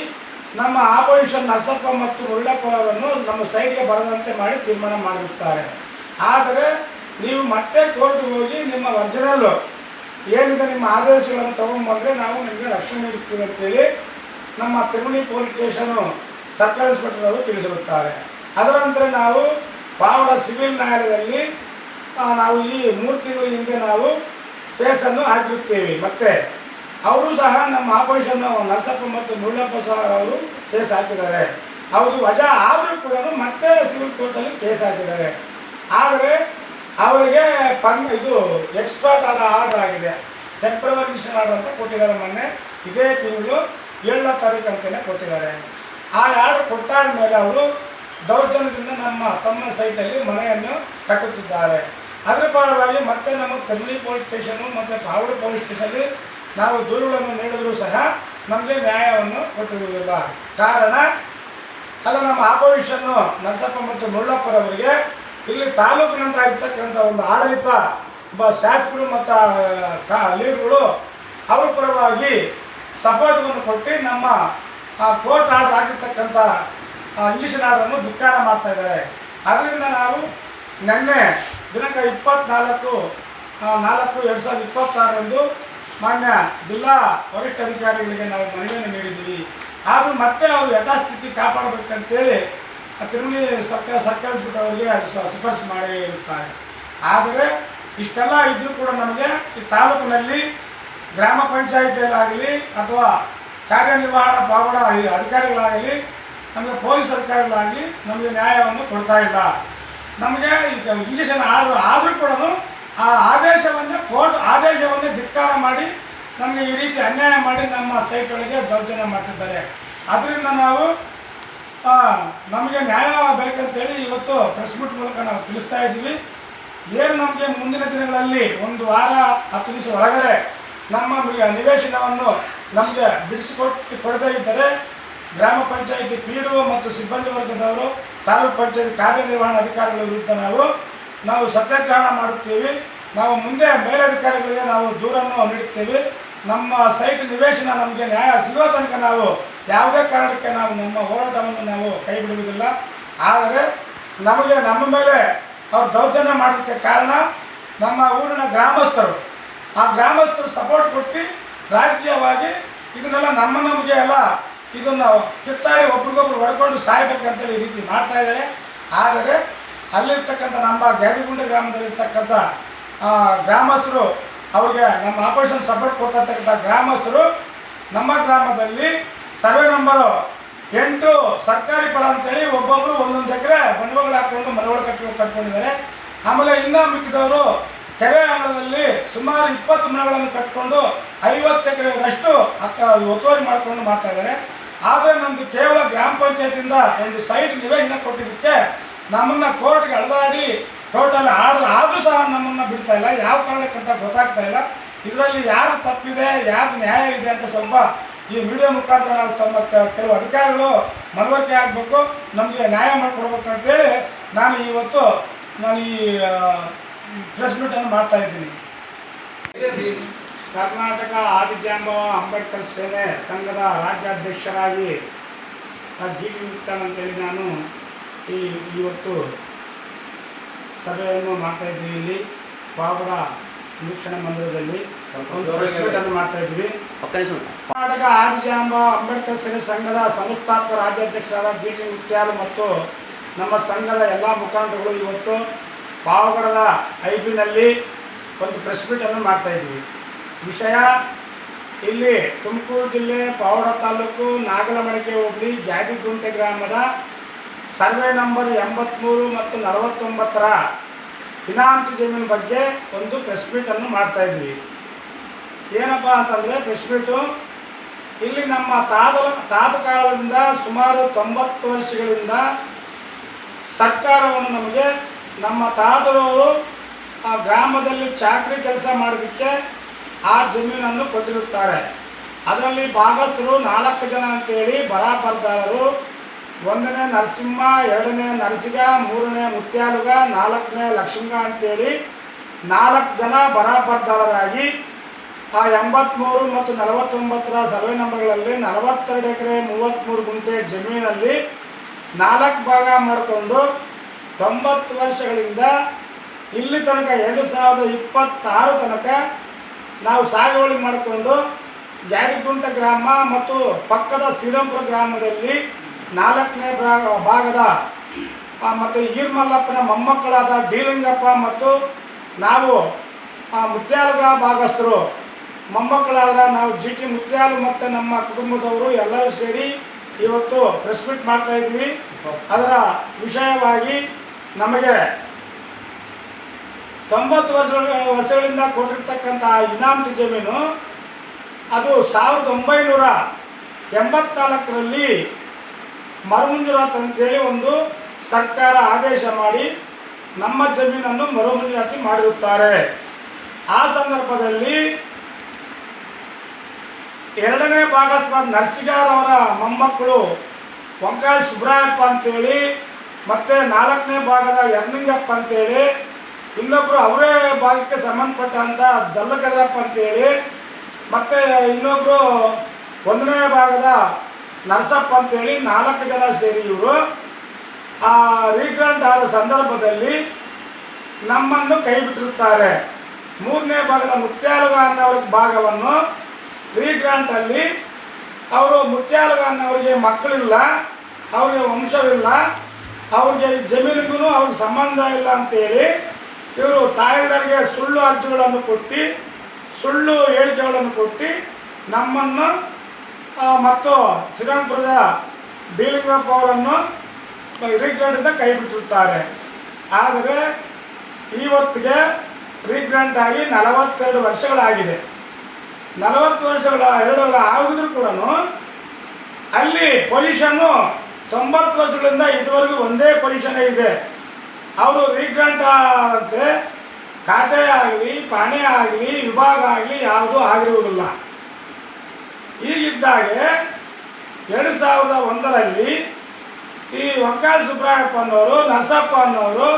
ನಮ್ಮ ಆಪೋಸಿಷನ್ ನರಸಪ್ಪ ಮತ್ತು ಮುಳ್ಳಪ್ಪನವರನ್ನು ನಮ್ಮ ಸೈಡ್ಗೆ ಬರದಂತೆ ಮಾಡಿ ತೀರ್ಮಾನ ಮಾಡಿರುತ್ತಾರೆ. ಆದರೆ ನೀವು ಮತ್ತೆ ಕೋರ್ಟ್ಗೆ ಹೋಗಿ ನಿಮ್ಮ ಒರಿಜಿನಲ್ಲು ಏನಿದೆ ನಿಮ್ಮ ಆದೇಶಗಳನ್ನು ತೊಗೊಂಡ್ಬಂದರೆ ನಾವು ನಿಮಗೆ ರಕ್ಷಣೆ ನೀಡುತ್ತೀವಿ ಅಂತೇಳಿ ನಮ್ಮ Tirumani police station circle inspector ಅವರು ತಿಳಿಸಿರುತ್ತಾರೆ. ಅದರಂತೆ ನಾವು ಪಾವಗಡ ಸಿವಿಲ್ ನ್ಯಾಯಾಲಯದಲ್ಲಿ ನಾವು ಈ 3 ತಿಂಗಳ ಹಿಂದೆ ನಾವು ಕೇಸನ್ನು ಹಾಕಿರುತ್ತೇವೆ. ಮತ್ತು ಅವರು ಸಹ ನಮ್ಮ ಆಪೋಸಿಷನ್ನು ನರಸಪ್ಪ ಮತ್ತು ಮುಳ್ಳಪ್ಪ ಸಹ ಅವರು ಕೇಸ್ ಹಾಕಿದ್ದಾರೆ. ಅವರು ವಜಾ ಆದರೂ ಕೂಡ ಮತ್ತೆ ಸಿವಿಲ್ ಕೋರ್ಟಲ್ಲಿ ಕೇಸ್ ಹಾಕಿದ್ದಾರೆ. ಆದರೆ ಅವರಿಗೆ ಇದು ಎಕ್ಸ್ಪರ್ಟ್ ಆದ ಆರ್ಡರ್ ಆಗಿದೆ. ಟೆಂಪ್ರವರಿ ಡಿಸಿಷನ್ ಆರ್ಡರ್ ಅಂತ ಕೊಟ್ಟಿದ್ದಾರೆ. ಮೊನ್ನೆ ಇದೇ ತಿಂಗಳು 7ನೇ ತಾರೀಕು ಅಂತಲೇ ಕೊಟ್ಟಿದ್ದಾರೆ. ಆ ಆರ್ಡರ್ ಕೊಟ್ಟಾದ ಮೇಲೆ ಅವರು ದೌರ್ಜನ್ಯದಿಂದ ನಮ್ಮ ತಮ್ಮ ಸೈಟಲ್ಲಿ ಮನೆಯನ್ನು ಕಟ್ಟುತ್ತಿದ್ದಾರೆ. ಅದರ ಪರವಾಗಿ ಮತ್ತೆ ನಮ್ಮ ತಿರುಮಣಿ ಪೊಲೀಸ್ ಸ್ಟೇಷನು ಮತ್ತು ಪಾವಗಡ ಪೊಲೀಸ್ ಸ್ಟೇಷನಲ್ಲಿ ನಾವು ದೂರುಗಳನ್ನು ನೀಡಿದರೂ ಸಹ ನಮಗೆ ನ್ಯಾಯವನ್ನು ಕೊಟ್ಟಿರುವುದಿಲ್ಲ. ಕಾರಣ ನಮ್ಮ ಆಪೋಸಿಷನ್ನು ನರಸಪ್ಪ ಮತ್ತು ಮುಳ್ಳಪ್ಪರವರಿಗೆ ಇಲ್ಲಿ ತಾಲೂಕಿನಂತ ಇರ್ತಕ್ಕಂಥ ಒಂದು ಆಡಳಿತ ಶಾಸಕರು ಮತ್ತು ಲೀಡರ್ಗಳು ಅವ್ರ ಪರವಾಗಿ ಸಪೋರ್ಟನ್ನು ಕೊಟ್ಟು ನಮ್ಮ ಕೋರ್ಟ್ ಆರ್ಡರ್ ಆಗಿರ್ತಕ್ಕಂಥ ಇಂಜೆಕ್ಷನ್ ಆರ್ಡರನ್ನು ಧಿಕ್ಕಾರ ಮಾಡ್ತಾ ಇದ್ದಾರೆ. ಅದರಿಂದ ನಾವು ನಿನ್ನೆ ದಿನಾಂಕ 24/4/2026ರಂದು ಮಾನ್ಯ ಜಿಲ್ಲಾ ವರಿಷ್ಠ ಅಧಿಕಾರಿಗಳಿಗೆ ನಾವು ಮನವಿಯನ್ನು ನೀಡಿದ್ದೀವಿ. ಆದರೂ ಮತ್ತೆ ಅವರು ಯಥಾಸ್ಥಿತಿ ಕಾಪಾಡಬೇಕಂತೇಳಿ ತಿರುಮಣಿ ಸರ್ಕಲ್ ಇನ್ಸ್ಪೆಕ್ಟರ್ ಅವರಿಗೆ ಶಿಫಾರಸು ಮಾಡಿರುತ್ತಾರೆ. ಆದರೆ ಇಷ್ಟೆಲ್ಲ ಇದ್ದರೂ ಕೂಡ ನಮಗೆ ಈ ತಾಲೂಕಿನಲ್ಲಿ ಗ್ರಾಮ ಪಂಚಾಯಿತಿಯಲ್ಲಾಗಲಿ ಅಥವಾ ಕಾರ್ಯನಿರ್ವಹಣಾ ಪಾವಗಡ ಅಧಿಕಾರಿಗಳಾಗಲಿ ನಮಗೆ ಪೊಲೀಸ್ ಅಧಿಕಾರಿಗಳಾಗಲಿ ನಮಗೆ ನ್ಯಾಯವನ್ನು ಕೊಡ್ತಾ ಇಲ್ಲ. ನಮಗೆ ಈಗ ಇಂಜೆಕ್ಷನ್ ಆರ್ಡರ್ ಆದರೂ ಕೂಡ ಆ ಆದೇಶವನ್ನು ಕೋರ್ಟ್ ಆದೇಶವನ್ನೇ ಧಿಕ್ಕಾರ ಮಾಡಿ ನಮಗೆ ಈ ರೀತಿ ಅನ್ಯಾಯ ಮಾಡಿ ನಮ್ಮ ಸೈಟ್ ಒಳಗೆ ದೌರ್ಜನ್ಯ ಮಾಡ್ತಿದ್ದಾರೆ. ಅದರಿಂದ ನಾವು ನಮಗೆ ನ್ಯಾಯ ಬೇಕಂತೇಳಿ ಇವತ್ತು ಪ್ರೆಸ್ ಮೀಟ್ ಮೂಲಕ ನಾವು ತಿಳಿಸ್ತಾ ಇದ್ದೀವಿ. ಏನು ನಮಗೆ ಮುಂದಿನ ದಿನಗಳಲ್ಲಿ 1 ವಾರ 10 ದಿವಸ ಒಳಗಡೆ ನಮ್ಮ ನಿವೇಶನವನ್ನು ನಮಗೆ ಕೊಡದೇ ಇದ್ದರೆ ಗ್ರಾಮ ಪಂಚಾಯಿತಿ PDO ಮತ್ತು ಸಿಬ್ಬಂದಿ ವರ್ಗದವರು ತಾಲೂಕು ಪಂಚಾಯತ್ ಕಾರ್ಯನಿರ್ವಹಣಾ ಅಧಿಕಾರಿಗಳ ವಿರುದ್ಧ ನಾವು ಸತ್ಯಾಗ್ರಹ ಮಾಡುತ್ತೀವಿ. ನಾವು ಮುಂದೆ ಮೇಲಧಿಕಾರಿಗಳಿಗೆ ನಾವು ದೂರನ್ನು ನೀಡುತ್ತೇವೆ. ನಮ್ಮ ಸೈಟ್ ನಿವೇಶನ ನಮಗೆ ನ್ಯಾಯ ಸಿಗೋ ತನಕ ನಾವು ಯಾವುದೇ ಕಾರಣಕ್ಕೆ ನಾವು ನಮ್ಮ ಹೋರಾಟವನ್ನು ನಾವು ಕೈ ಬಿಡುವುದಿಲ್ಲ. ಆದರೆ ನಮಗೆ ನಮ್ಮ ಮೇಲೆ ಅವ್ರು ದೌರ್ಜನ್ಯ ಮಾಡೋದಕ್ಕೆ ಕಾರಣ ನಮ್ಮ ಊರಿನ ಗ್ರಾಮಸ್ಥರು. ಆ ಗ್ರಾಮಸ್ಥರು ಸಪೋರ್ಟ್ ಕೊಟ್ಟು ರಾಜಕೀಯವಾಗಿ ಇದನ್ನೆಲ್ಲ ನಮಗೆ ಎಲ್ಲ ಇದನ್ನು ಕಿತ್ತಾಡಿ ಒಬ್ರಿಗೊಬ್ರು ಹೊಡ್ಕೊಂಡು ಸಾಯ್ಬೇಕಂತೇಳಿ ಈ ರೀತಿ ಮಾಡ್ತಾ ಇದ್ದಾರೆ. ಆದರೆ ಅಲ್ಲಿರ್ತಕ್ಕಂಥ ನಮ್ಮ ಗ್ಯಾದಿಗುಂಟೆ ಗ್ರಾಮದಲ್ಲಿರ್ತಕ್ಕಂಥ ಗ್ರಾಮಸ್ಥರು ಅವ್ರಿಗೆ ನಮ್ಮ ಆಪರೇಷನ್ ಸಪೋರ್ಟ್ ಕೊಟ್ಟಿರ್ತಕ್ಕಂಥ ಗ್ರಾಮಸ್ಥರು ನಮ್ಮ ಗ್ರಾಮದಲ್ಲಿ ಸರ್ವೆ ನಂಬರು 8 ಸರ್ಕಾರಿ ಪಡ ಅಂತೇಳಿ ಒಬ್ಬೊಬ್ಬರು ಒಂದೊಂದು ಎಕರೆ ಬಂಡವಾಳ ಹಾಕ್ಕೊಂಡು ಮನೆಗಳು ಕಟ್ಕೊಂಡಿದ್ದಾರೆ. ಆಮೇಲೆ ಇನ್ನೂ ಮಿಕ್ಕಿದವರು ಕೆರೆ ಅಂಗಳದಲ್ಲಿ ಸುಮಾರು 20 ಮನೆಗಳನ್ನು ಕಟ್ಕೊಂಡು 50 ಎಕರೆಯಷ್ಟು ಒತ್ತುವರಿ ಮಾಡಿಕೊಂಡು ಮಾಡ್ತಾ ಇದ್ದಾರೆ. ಆದರೆ ನಮ್ಮದು ಕೇವಲ ಗ್ರಾಮ ಪಂಚಾಯತಿಯಿಂದ ಒಂದು ಸೈಟ್ ನಿವೇಶನ ಕೊಟ್ಟಿದ್ದಕ್ಕೆ ನಮ್ಮನ್ನು ಕೋರ್ಟ್ಗೆ ಅಳೆದಾಡಿ ಕೋರ್ಟಲ್ಲಿ ಆದರೂ ಸಹ ನಮ್ಮನ್ನು ಬಿಡ್ತಾ ಇಲ್ಲ. ಯಾವ ಕಾರಣಕ್ಕಂತ ಗೊತ್ತಾಗ್ತಾ ಇಲ್ಲ. ಇದರಲ್ಲಿ ಯಾರು ತಪ್ಪಿದೆ, ಯಾರು ನ್ಯಾಯ ಇದೆ ಅಂತ ಸ್ವಲ್ಪ ಈ ಮೀಡಿಯಾ ಮುಖಾಂತರ ನಾವು ತಮ್ಮ ಕೆಲವು ಅಧಿಕಾರಿಗಳು ಮನವರಿಕೆ ಆಗಬೇಕು, ನಮಗೆ ನ್ಯಾಯ ಮಾಡಿಕೊಡ್ಬೇಕು ಅಂತೇಳಿ ನಾನು ಈ ಪ್ರೆಸ್ ಮೀಟನ್ನು ಮಾಡ್ತಾ ಇದ್ದೀನಿ. ಕರ್ನಾಟಕ ಆದಿಜಾಂಬವ ಅಂಬೇಡ್ಕರ್ ಸೇನೆ ಸಂಘದ ರಾಜ್ಯಾಧ್ಯಕ್ಷರಾಗಿ GT ಮುಕ್ತಾನ್ ಅಂತೇಳಿ ನಾನು ಇವತ್ತು ಸಭೆಯನ್ನು ಮಾಡ್ತಾ ಇದ್ದೀವಿ. ಇಲ್ಲಿ ಪಾವಗಡ ವೀಕ್ಷಣಾ ಮಂದಿರದಲ್ಲಿ ಪ್ರೆಸ್ ಮೀಟನ್ನು ಮಾಡ್ತಾ ಇದ್ವಿ. ಕರ್ನಾಟಕ ಆದಿಜಾಂಬವ ಅಂಬೇಡ್ಕರ್ ಸೇನೆ ಸಂಘದ ಸಂಸ್ಥಾಪಕ ರಾಜ್ಯಾಧ್ಯಕ್ಷರಾದ GT ಮುಕ್ತಾನ್ ಮತ್ತು ನಮ್ಮ ಸಂಘದ ಎಲ್ಲ ಮುಖಂಡರುಗಳು ಇವತ್ತು ಪಾವಗಡದ IBನಲ್ಲಿ ಒಂದು ಪ್ರೆಸ್ ಮೀಟನ್ನು ಮಾಡ್ತಾ ಇದ್ವಿ. ವಿಷಯ ಇಲ್ಲಿ ತುಮಕೂರು ಜಿಲ್ಲೆ ಪಾವಗಡ ತಾಲೂಕು ನಾಗಲಮಡಿಕೆ ಹೋಬಳಿ ಗ್ಯಾದಿಗುಂಟೆ ಗ್ರಾಮದ ಸರ್ವೆ ನಂಬರ್ 83 ಮತ್ತು 49ರ ಇನಾಮತಿ ಜಮೀನು ಬಗ್ಗೆ ಒಂದು ಪ್ರೆಸ್ ಮೀಟನ್ನು ಮಾಡ್ತಾ ಇದ್ವಿ. ಏನಪ್ಪ ಅಂತಂದರೆ ಪ್ರೆಸ್ ಮೀಟು ಇಲ್ಲಿ ನಮ್ಮ ತಾತ ಕಾಲದಿಂದ ಸುಮಾರು 90 ವರ್ಷಗಳಿಂದ ಸರ್ಕಾರವನ್ನು ನಮಗೆ ನಮ್ಮ ತಾತರವರು ಆ ಗ್ರಾಮದಲ್ಲಿ ಚಾಕರಿ ಕೆಲಸ ಮಾಡೋದಕ್ಕೆ ಆ ಜಮೀನನ್ನು ಕೊಟ್ಟಿರುತ್ತಾರೆ. ಅದರಲ್ಲಿ ಭಾಗಸ್ಥರು 4 ಜನ ಅಂತೇಳಿ ಬರಾಬರ್ದಾರರು. 1ನೇ ನರಸಿಂಹ, 2ನೇ ನರಸಿಗ, 3ನೇ ಮುತ್ಯಾಲುಗ, 4ನೇ ಲಕ್ಷ್ಮಗ ಅಂತೇಳಿ 4 ಜನ ಬರಾಬರ್ದಾರರಾಗಿ ಆ 83 ಮತ್ತು 49ರ ಸರ್ವೆ ನಂಬರ್ಗಳಲ್ಲಿ 42 ಎಕರೆ 33 ಗುಂಟೆ ಜಮೀನಲ್ಲಿ 4 ಭಾಗ ಮಾಡಿಕೊಂಡು 90 ವರ್ಷಗಳಿಂದ ಇಲ್ಲಿ ತನಕ 2026 ತನಕ ನಾವು ಸಾಗುವಳಿ ಮಾಡಿಕೊಂಡು ಗ್ಯಾದಿಗುಂಟೆ ಗ್ರಾಮ ಮತ್ತು ಪಕ್ಕದ ಶ್ರೀರಾಂಪುರ ಗ್ರಾಮದಲ್ಲಿ 4ನೇ ಭಾಗದ ಮತ್ತು ಈರ್ಮಲ್ಲಪ್ಪನ ಮೊಮ್ಮಕ್ಕಳಾದ ಡಿಲಿಂಗಪ್ಪ ಮತ್ತು ನಾವು ಮುತ್ಯಾಲಗ ಭಾಗಸ್ಥರು ಮೊಮ್ಮಕ್ಕಳಾದ ನಾವು GT ಮುತ್ಯಾಲು ಮತ್ತು ನಮ್ಮ ಕುಟುಂಬದವರು ಎಲ್ಲರೂ ಸೇರಿ ಇವತ್ತು ಪ್ರೆಸ್ ಮೀಟ್ ಮಾಡ್ತಾ ಇದ್ವಿ. ಅದರ ವಿಷಯವಾಗಿ ನಮಗೆ 90 ವರ್ಷಗಳಿಂದ ಕೊಟ್ಟಿರ್ತಕ್ಕಂಥ ಇನಾಮತಿ ಜಮೀನು ಅದು 1984ರಲ್ಲಿ ಮರುಮಂಜೂರಾತಿ ಅಂತೇಳಿ ಒಂದು ಸರ್ಕಾರ ಆದೇಶ ಮಾಡಿ ನಮ್ಮ ಜಮೀನನ್ನು ಮರುಮಂಜೂರಾತಿ ಮಾಡಿರುತ್ತಾರೆ. ಆ ಸಂದರ್ಭದಲ್ಲಿ 2ನೇ ಭಾಗಸ್ಥ ನರಸಿಗಾರವರ ಮೊಮ್ಮಕ್ಕಳು ವಂಕಾಯ ಸುಬ್ರಾಯಪ್ಪ ಅಂತೇಳಿ ಮತ್ತು 4ನೇ ಭಾಗದ ಯರ್ನಿಂಗಪ್ಪ ಅಂತೇಳಿ ಇನ್ನೊಬ್ಬರು ಅವರೇ ಭಾಗಕ್ಕೆ ಸಂಬಂಧಪಟ್ಟಂಥ ಜಲ್ಲಕದ್ರಪ್ಪ ಅಂತೇಳಿ ಮತ್ತು ಇನ್ನೊಬ್ಬರು 1ನೇ ಭಾಗದ ನರಸಪ್ಪ ಅಂತೇಳಿ 4 ಜನ ಸೇರಿ ಇವರು ಆ ರೀಗ್ರಾಂಟ್ ಆದ ಸಂದರ್ಭದಲ್ಲಿ ನಮ್ಮನ್ನು ಕೈ ಬಿಟ್ಟಿರುತ್ತಾರೆ. 3ನೇ ಭಾಗದ ಮುತ್ಯಾಲಗ ಅನ್ನೋರ ಭಾಗವನ್ನು ರೀಗ್ರಾಂಟಲ್ಲಿ ಅವರು ಮುತ್ಯಾಲಗ ಅನ್ನೋರಿಗೆ ಮಕ್ಕಳಿಲ್ಲ, ಅವ್ರಿಗೆ ವಂಶವಿಲ್ಲ, ಅವ್ರಿಗೆ ಈ ಜಮೀನಿಗೂ ಅವ್ರಿಗೆ ಸಂಬಂಧ ಇಲ್ಲ ಅಂತೇಳಿ ಇವರು ತಾಯಿಗಳಿಗೆ ಸುಳ್ಳು ಅರ್ಜಿಗಳನ್ನು ಕೊಟ್ಟು ಸುಳ್ಳು ಹೇಳಿಕೆಗಳನ್ನು ಕೊಟ್ಟು ನಮ್ಮನ್ನು ಮತ್ತು ಶ್ರೀರಾಂಪುರದ ಡಿಲಿಂಗಪ್ಪ ಅವರನ್ನು ರೀಗ್ರಾಂಟಿಂದ ಕೈ ಬಿಟ್ಟಿರುತ್ತಾರೆ. ಆದರೆ ಇವತ್ತಿಗೆ ರೀಗ್ರಾಂಟ್ ಆಗಿ 42 ವರ್ಷಗಳಾಗಿದೆ. 40 ವರ್ಷಗಳ ಆಗಿದ್ರೂ ಕೂಡ ಅಲ್ಲಿ ಪೊಸಿಷನ್ನು 90 ವರ್ಷಗಳಿಂದ ಇದುವರೆಗೂ ಒಂದೇ ಪೊಸಿಷನ್ನೇ ಇದೆ. ಅವರು ರೀಗ್ರಾಂಟ್ ಅಂತೆ ಖಾತೆ ಆಗಲಿ, ಪಾಣಿ ಆಗಲಿ, ವಿಭಾಗ ಆಗಲಿ ಯಾವುದೂ ಆಗಿರುವುದಿಲ್ಲ. ಹೀಗಿದ್ದಾಗೆ 2001ರಲ್ಲಿ ಈ ವಂಕಾಯ ಸುಬ್ರಾಯಪ್ಪ ಅನ್ನೋರು, ನರಸಪ್ಪ ಅನ್ನೋರು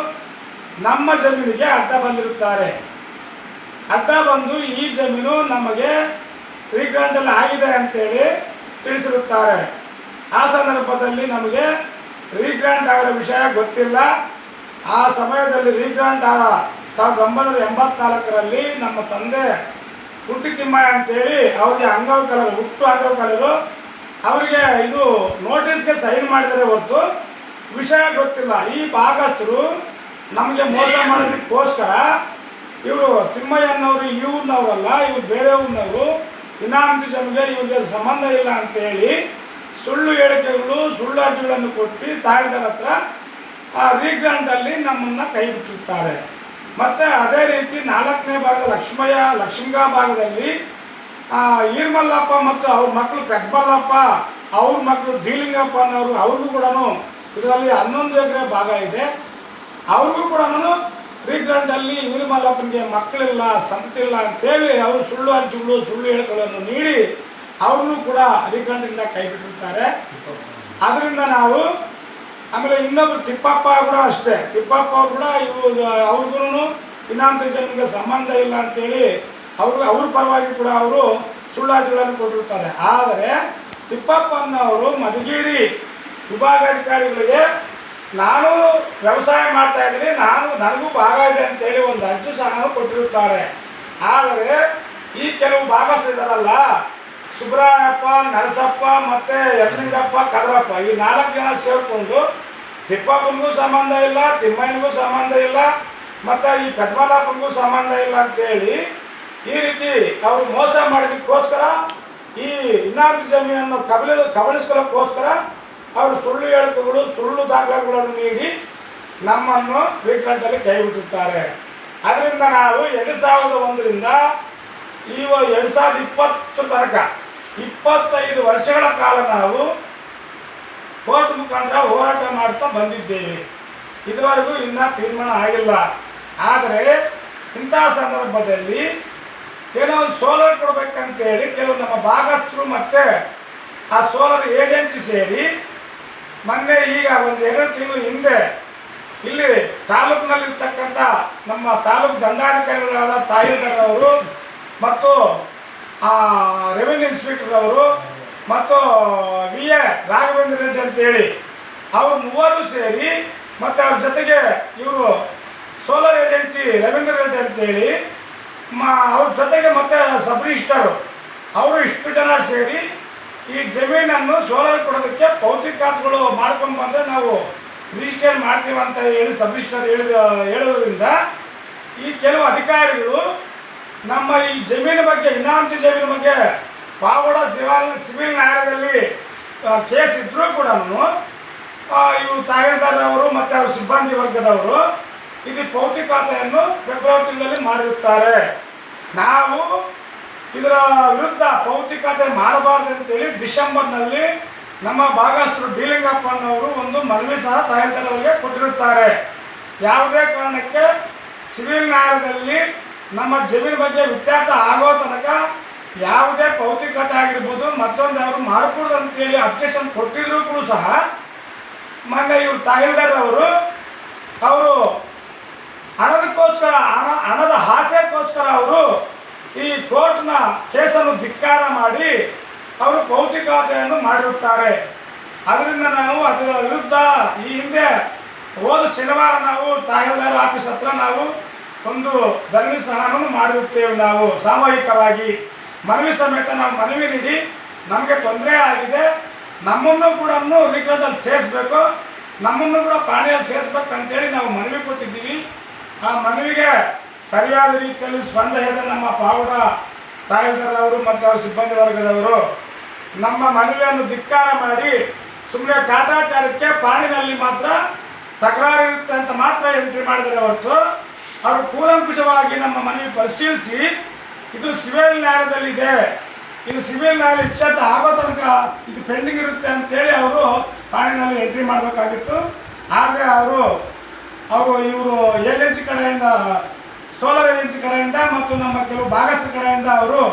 ನಮ್ಮ ಜಮೀನಿಗೆ ಅಡ್ಡ ಬಂದಿರುತ್ತಾರೆ. ಅಡ್ಡ ಬಂದು ಈ ಜಮೀನು ನಮಗೆ ರೀಗ್ರಾಂಟಲ್ಲಿ ಆಗಿದೆ ಅಂತೇಳಿ ತಿಳಿಸಿರುತ್ತಾರೆ. ಆ ಸಂದರ್ಭದಲ್ಲಿ ನಮಗೆ ರೀಗ್ರಾಂಟ್ ಆಗೋ ವಿಷಯ ಗೊತ್ತಿಲ್ಲ. ಆ ಸಮಯದಲ್ಲಿ ರೀಗ್ರಾಂಟ್ 1984ರಲ್ಲಿ ನಮ್ಮ ತಂದೆ ಹುಟ್ಟಿ ತಿಮ್ಮಯ್ಯ ಅಂತೇಳಿ ಅವ್ರಿಗೆ ಅಂಗವಿಕಲರು, ಹುಟ್ಟು ಅಂಗವಿಕಲರು, ಅವರಿಗೆ ಇದು ನೋಟಿಸ್ಗೆ ಸೈನ್ ಮಾಡಿದರೆ ಹೊರತು ವಿಷಯ ಗೊತ್ತಿಲ್ಲ. ಈ ಭಾಗಸ್ಥರು ನಮಗೆ ಮೋಸ ಮಾಡೋದಕ್ಕೋಸ್ಕರ ಇವರು ತಿಮ್ಮಯ್ಯನವರು ಈ ಊರಿನವರಲ್ಲ, ಇವರು ಬೇರೆ ಊರಿನವರು, ಇನಾಮತಿ ಜಮಿಗೆ ಇವ್ರಿಗೆ ಸಂಬಂಧ ಇಲ್ಲ ಅಂತೇಳಿ ಸುಳ್ಳು ಹೇಳಿಕೆಗಳು, ಸುಳ್ಳು ಅರ್ಜಿಗಳನ್ನು ಕೊಟ್ಟು ತಾಯಿದಾರ ಹತ್ರ ರೀಗ್ರಾಂಟಲ್ಲಿ ನಮ್ಮನ್ನು ಕೈ ಬಿಟ್ಟಿರ್ತಾರೆ. ಮತ್ತು ಅದೇ ರೀತಿ 4ನೇ ಭಾಗದ ಲಕ್ಷ್ಮಿಗಾ ಭಾಗದಲ್ಲಿ ಈರ್ಮಲ್ಲಪ್ಪ ಮತ್ತು ಅವ್ರ ಮಕ್ಕಳು ಪೆದ್ಮಲ್ಲಪ್ಪ, ಅವ್ರ ಮಕ್ಕಳು ಡಿಲಿಂಗಪ್ಪ ಅನ್ನೋರು, ಅವ್ರಿಗೂ ಕೂಡ ಇದರಲ್ಲಿ 11 ಎಕರೆ ಭಾಗ ಇದೆ. ಅವ್ರಿಗೂ ಕೂಡ ರೀಗ್ರಾಂಟಲ್ಲಿ ಈರ್ಮಲ್ಲಪ್ಪನಿಗೆ ಮಕ್ಕಳಿಲ್ಲ, ಸಂತತಿ ಇಲ್ಲ ಅಂತೇಳಿ ಅವರು ಸುಳ್ಳು ಅರ್ಜಿಗಳು, ಸುಳ್ಳು ಹೇಳಿಕೆಗಳನ್ನು ನೀಡಿ ಅವ್ರನ್ನೂ ಕೂಡ ರೀಗ್ರಾಂಟಿಂದ ಕೈ ಬಿಟ್ಟಿರ್ತಾರೆ. ಅದರಿಂದ ನಾವು ಆಮೇಲೆ ಇನ್ನೊಬ್ರು ತಿಪ್ಪಪ್ಪ ಕೂಡ ಅಷ್ಟೇ, ತಿಪ್ಪಪ್ಪ ಕೂಡ ಅವ್ರಿಗೂ ಇನಾಮತಿ ಜಮೀನಿಗೆ ಸಂಬಂಧ ಇಲ್ಲ ಅಂತೇಳಿ ಅವ್ರ ಪರವಾಗಿ ಕೂಡ ಅವರು ಸುಳ್ಳಾರ್ಜಿಗಳನ್ನು ಕೊಟ್ಟಿರ್ತಾರೆ. ಆದರೆ ತಿಪ್ಪಪ್ಪನವರು ಮಧುಗಿರಿ ವಿಭಾಗಾಧಿಕಾರಿಗಳಿಗೆ ನಾನು ವ್ಯವಸಾಯ ಮಾಡ್ತಾ ಇದ್ದೀನಿ, ನನಗೂ ಭಾಗ ಇದೆ ಅಂತೇಳಿ ಒಂದು ಅರ್ಜಿ ಸಹ ಕೊಟ್ಟಿರುತ್ತಾರೆ. ಆದರೆ ಈ ಕೆಲವು ಭಾಗಸ್ಥರಿದ್ದಾರಲ್ಲ, ಸುಬ್ರಾಯಪ್ಪ, ನರಸಪ್ಪ ಮತ್ತು ಯರ್ಲಿಂಗಪ್ಪ, ಕದರಪ್ಪ, ಈ 4 ಜನ ಸೇರಿಕೊಂಡು ತಿಪ್ಪಪ್ಪನಿಗೂ ಸಂಬಂಧ ಇಲ್ಲ, ತಿಮ್ಮಯ್ಯನಿಗೂ ಸಂಬಂಧ ಇಲ್ಲ, ಮತ್ತು ಈ ಪೆದ್ಮಲ್ಲಪ್ಪನಿಗೂ ಸಂಬಂಧ ಇಲ್ಲ ಅಂತೇಳಿ ಈ ರೀತಿ ಅವರು ಮೋಸ ಮಾಡೋದಕ್ಕೋಸ್ಕರ, ಈ ಇನಾಮತಿ ಜಮೀನನ್ನು ಕಬಳಿಸ್ಕೊಳ್ಳೋಕ್ಕೋಸ್ಕರ ಅವರು ಸುಳ್ಳು ಹೇಳಿಕೆಗಳು, ಸುಳ್ಳು ದಾಖಲೆಗಳನ್ನು ನೀಡಿ ನಮ್ಮನ್ನು ರೀಗ್ರಾಂಟಲ್ಲಿ ಕೈ ಬಿಟ್ಟಿರ್ತಾರೆ. ಅದರಿಂದ ನಾವು 2001ರಿಂದ 2020 ತನಕ 25 ವರ್ಷಗಳ ಕಾಲ ನಾವು ಕೋರ್ಟ್ ಮುಖಾಂತರ ಹೋರಾಟ ಮಾಡ್ತಾ ಬಂದಿದ್ದೇವೆ. ಇದುವರೆಗೂ ಇನ್ನೂ ತೀರ್ಮಾನ ಆಗಿಲ್ಲ. ಆದರೆ ಇಂಥ ಸಂದರ್ಭದಲ್ಲಿ ಏನೋ ಒಂದು ಸೋಲಾರ್ ಕೊಡಬೇಕಂತೇಳಿ ಕೆಲವು ನಮ್ಮ ಭಾಗಸ್ಥರು ಮತ್ತು ಆ ಸೋಲಾರ್ ಏಜೆನ್ಸಿ ಸೇರಿ ಮೊನ್ನೆ ಈಗ ಒಂದು 2 ತಿಂಗಳ ಹಿಂದೆ ಇಲ್ಲಿ ತಾಲೂಕಿನಲ್ಲಿರ್ತಕ್ಕಂಥ ನಮ್ಮ ತಾಲೂಕು ದಂಡಾಧಿಕಾರಿಗಳಾದ ತಾಯಿದಾರ್ ಅವರು ಮತ್ತು ರೆವಿನ್ಯೂ ಇನ್ಸ್ಪೆಕ್ಟರ್ ಅವರು ಮತ್ತು VA ರಾಘವೇಂದ್ರ ರೆಡ್ಡಿ ಅಂತೇಳಿ ಅವರು ಮೂವರು ಸೇರಿ ಮತ್ತು ಅವ್ರ ಜೊತೆಗೆ ಇವರು ಸೋಲಾರ್ ಏಜೆನ್ಸಿ ರವೀಂದ್ರ ರೆಡ್ಡಿ ಅಂತೇಳಿ ಅವ್ರ ಜೊತೆಗೆ ಮತ್ತು ಸಬ್ ರಿಜಿಸ್ಟರು ಅವರು ಇಷ್ಟು ಜನ ಸೇರಿ ಈ ಜಮೀನನ್ನು ಸೋಲಾರ್ ಕೊಡೋದಕ್ಕೆ ಭೌತಿಕಾತ್ಗಳು ಮಾಡ್ಕೊಂಡು ಬಂದರೆ ನಾವು ರಿಜಿಸ್ಟರ್ ಮಾಡ್ತೀವಿ ಅಂತ ಹೇಳಿ ಸಬ್ ರಿಜಿಸ್ಟರ್ ಹೇಳೋದ್ರಿಂದ ಈ ಕೆಲವು ಅಧಿಕಾರಿಗಳು ನಮ್ಮ ಈ ಜಮೀನು ಬಗ್ಗೆ, ಇನಾಮತಿ ಜಮೀನು ಬಗ್ಗೆ ಪಾವಗಡ ಸಿವಿಲ್ ನ್ಯಾಯಾಲಯದಲ್ಲಿ ಕೇಸ್ ಇದ್ದರೂ ಕೂಡ ಇವರು ತಹಸೀಲ್ದಾರ್ ಅವರು ಮತ್ತು ಅವ್ರ ಸಿಬ್ಬಂದಿ ವರ್ಗದವರು ಇದು ಭೌತಿಕಾತೆಯನ್ನು ಫೆಬ್ರವರಿ ತಿಂಗಳಲ್ಲಿ ಮಾಡಿರುತ್ತಾರೆ. ನಾವು ಇದರ ವಿರುದ್ಧ ಭೌತಿಕತೆ ಮಾಡಬಾರ್ದು ಅಂತೇಳಿ ಡಿಸೆಂಬರ್ನಲ್ಲಿ ನಮ್ಮ ಭಾಗಸ್ಥರು ಡಿಲಿಂಗಪ್ಪನವರು ಒಂದು ಮನವಿ ಸಹ ತಹಸೀಲ್ದಾರ್ ಅವರಿಗೆ ಕೊಟ್ಟಿರುತ್ತಾರೆ. ಯಾವುದೇ ಕಾರಣಕ್ಕೆ ಸಿವಿಲ್ ನ್ಯಾಯಾಲಯದಲ್ಲಿ ನಮ್ಮ ಜಮೀನು ಬಗ್ಗೆ ವ್ಯತ್ಯಾಸ ಆಗೋ ತನಕ ಯಾವುದೇ ಭೌತಿಕತೆ ಆಗಿರ್ಬೋದು ಮತ್ತೊಂದು ಅವರು ಮಾಡಕೂಡದು ಅಂತೇಳಿ ಅಬ್ಜೆಕ್ಷನ್ ಕೊಟ್ಟಿದ್ರು ಕೂಡ ಸಹ ಮೊನ್ನೆ ಇವರು ತಹಸೀಲ್ದಾರ್ ಅವರು ಹಣದಕ್ಕೋಸ್ಕರ ಹಣದ ಆಸೆಗೋಸ್ಕರ ಅವರು ಈ ಕೋರ್ಟ್ನ ಕೇಸನ್ನು ಧಿಕ್ಕಾರ ಮಾಡಿ ಅವರು ಭೌತಿಕತೆಯನ್ನು ಮಾಡಿರುತ್ತಾರೆ. ಅದರಿಂದ ನಾವು ಅದರ ವಿರುದ್ಧ ಈ ಹಿಂದೆ ಹೋದ ಶನಿವಾರ ನಾವು ತಹಸೀಲ್ದಾರ್ ಆಫೀಸ್ ಹತ್ರ ನಾವು ಒಂದು ಧರಣಿ ಸಹನವನ್ನು ಮಾಡಿರುತ್ತೇವೆ. ನಾವು ಸಾಮೂಹಿಕವಾಗಿ ಮನವಿ ಸಮೇತ ನಾವು ಮನವಿ ನೀಡಿ ನಮಗೆ ತೊಂದರೆ ಆಗಿದೆ, ನಮ್ಮನ್ನು ಕೂಡ ರೀಗ್ರಾಂಟಲ್ಲಿ ಸೇರಿಸ್ಬೇಕು, ನಮ್ಮನ್ನು ಕೂಡ ಪಾಣಿಯಲ್ಲಿ ಸೇರಿಸ್ಬೇಕಂತೇಳಿ ನಾವು ಮನವಿ ಕೊಟ್ಟಿದ್ದೀವಿ. ಆ ಮನವಿಗೆ ಸರಿಯಾದ ರೀತಿಯಲ್ಲಿ ಸ್ಪಂದನೆ ನಮ್ಮ ಪಾವಗಡ ತಹಸೀಲ್ದಾರ್ ಅವರು ಮತ್ತು ಅವ್ರ ಸಿಬ್ಬಂದಿ ವರ್ಗದವರು ನಮ್ಮ ಮನವಿಯನ್ನು ಧಿಕ್ಕಾರ ಮಾಡಿ ಸುಮ್ಮನೆ ಕಾಟಾಚಾರಕ್ಕೆ ಪಾಣಿನಲ್ಲಿ ಮಾತ್ರ ತಕರಾರು ಇರುತ್ತೆ ಅಂತ ಮಾತ್ರ ಎಂಟ್ರಿ ಮಾಡಿದರೆ ಹೊರತು ಅವರು ಕೂಲಂಕುಷವಾಗಿ ನಮ್ಮ ಮನವಿ ಪರಿಶೀಲಿಸಿ ಇದು ಸಿವಿಲ್ ನ್ಯಾಯಾಲಯದಲ್ಲಿದೆ, ಇದು ಸಿವಿಲ್ ನ್ಯಾಯಾಲಯ ಇಚ್ಛಾಂತ ಆಗೋ ತನಕ ಇದು ಪೆಂಡಿಂಗ್ ಇರುತ್ತೆ ಅಂತೇಳಿ ಅವರು ಪಾಣಿನಲ್ಲಿ ಎಂಟ್ರಿ ಮಾಡಬೇಕಾಗಿತ್ತು. ಆದರೆ ಇವರು ಏಜೆನ್ಸಿ ಕಡೆಯಿಂದ, ಸೋಲಾರ್ ಏಜೆನ್ಸಿ ಕಡೆಯಿಂದ ಮತ್ತು ನಮ್ಮ ಕೆಲವು ಭಾಗಸ್ಥರ ಕಡೆಯಿಂದ ಅವರು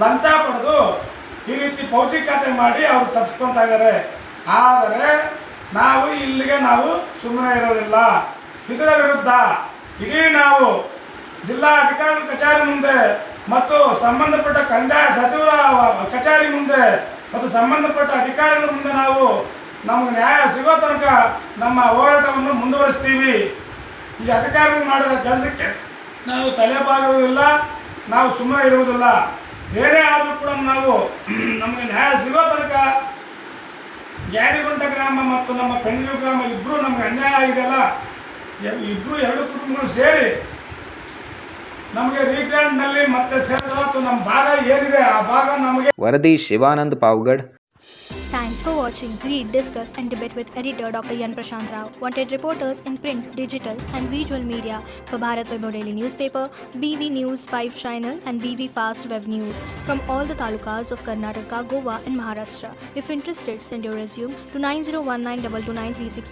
ಲಂಚ ಪಡೆದು ಈ ರೀತಿ ಭೌತಿಕತೆ ಮಾಡಿ ಅವರು ತಪ್ಪಿಸ್ಕೊತಾ ಇದ್ದಾರೆ. ಆದರೆ ನಾವು ಸುಮ್ಮನೆ ಇರೋದಿಲ್ಲ. ಇದರ ವಿರುದ್ಧ ಇಡೀ ನಾವು ಜಿಲ್ಲಾ ಅಧಿಕಾರಿಗಳ ಕಚೇರಿ ಮುಂದೆ ಮತ್ತು ಸಂಬಂಧಪಟ್ಟ ಕಂದಾಯ ಸಚಿವರ ಕಚೇರಿ ಮುಂದೆ ಮತ್ತು ಸಂಬಂಧಪಟ್ಟ ಅಧಿಕಾರಿಗಳ ಮುಂದೆ ನಾವು ನಮಗೆ ನ್ಯಾಯ ಸಿಗೋ ತನಕ ನಮ್ಮ ಹೋರಾಟವನ್ನು ಮುಂದುವರಿಸ್ತೀವಿ. ಈ ಅಧಿಕಾರಿಗಳು ಮಾಡಿರೋ ಕೆಲಸಕ್ಕೆ ನಾವು ತಲೆಬಾಗುವುದಿಲ್ಲ, ನಾವು ಸುಮ್ಮನೆ ಇರುವುದಿಲ್ಲ. ಏನೇ ಆದರೂ ಕೂಡ ನಾವು ನಮಗೆ ನ್ಯಾಯ ಸಿಗೋ ತನಕ ಗ್ಯಾದಿಗುಂಟ ಗ್ರಾಮ ಮತ್ತು ನಮ್ಮ ಪೆಂಜೂರು ಗ್ರಾಮ ಇಬ್ಬರು ನಮಗೆ ಅನ್ಯಾಯ ಆಗಿದೆಯಲ್ಲ, ಇಬ್ಬರು ಎರಡು ಕುಟುಂಬಗಳು ಸೇರಿ ನಮಗೆ ರೀಗ್ರಾಂಟ್ನಲ್ಲಿ ಮತ್ತೆ ಸೇರಿಸಲಾತು ನಮ್ಮ ಭಾಗ ಏನಿದೆ ಆ ಭಾಗ ನಮಗೆ. ವರದಿ Shivanand Pavagada. Thanks for watching. Read, discuss and debate with editor Dr. Yan Prashant Rao. Wanted reporters in print, digital and visual media for Bharat Vaibhav Daily Newspaper, BV News 5 Channel and BV Fast Web News from all the talukas of Karnataka, Goa and Maharashtra. If interested, send your resume to 9019229369.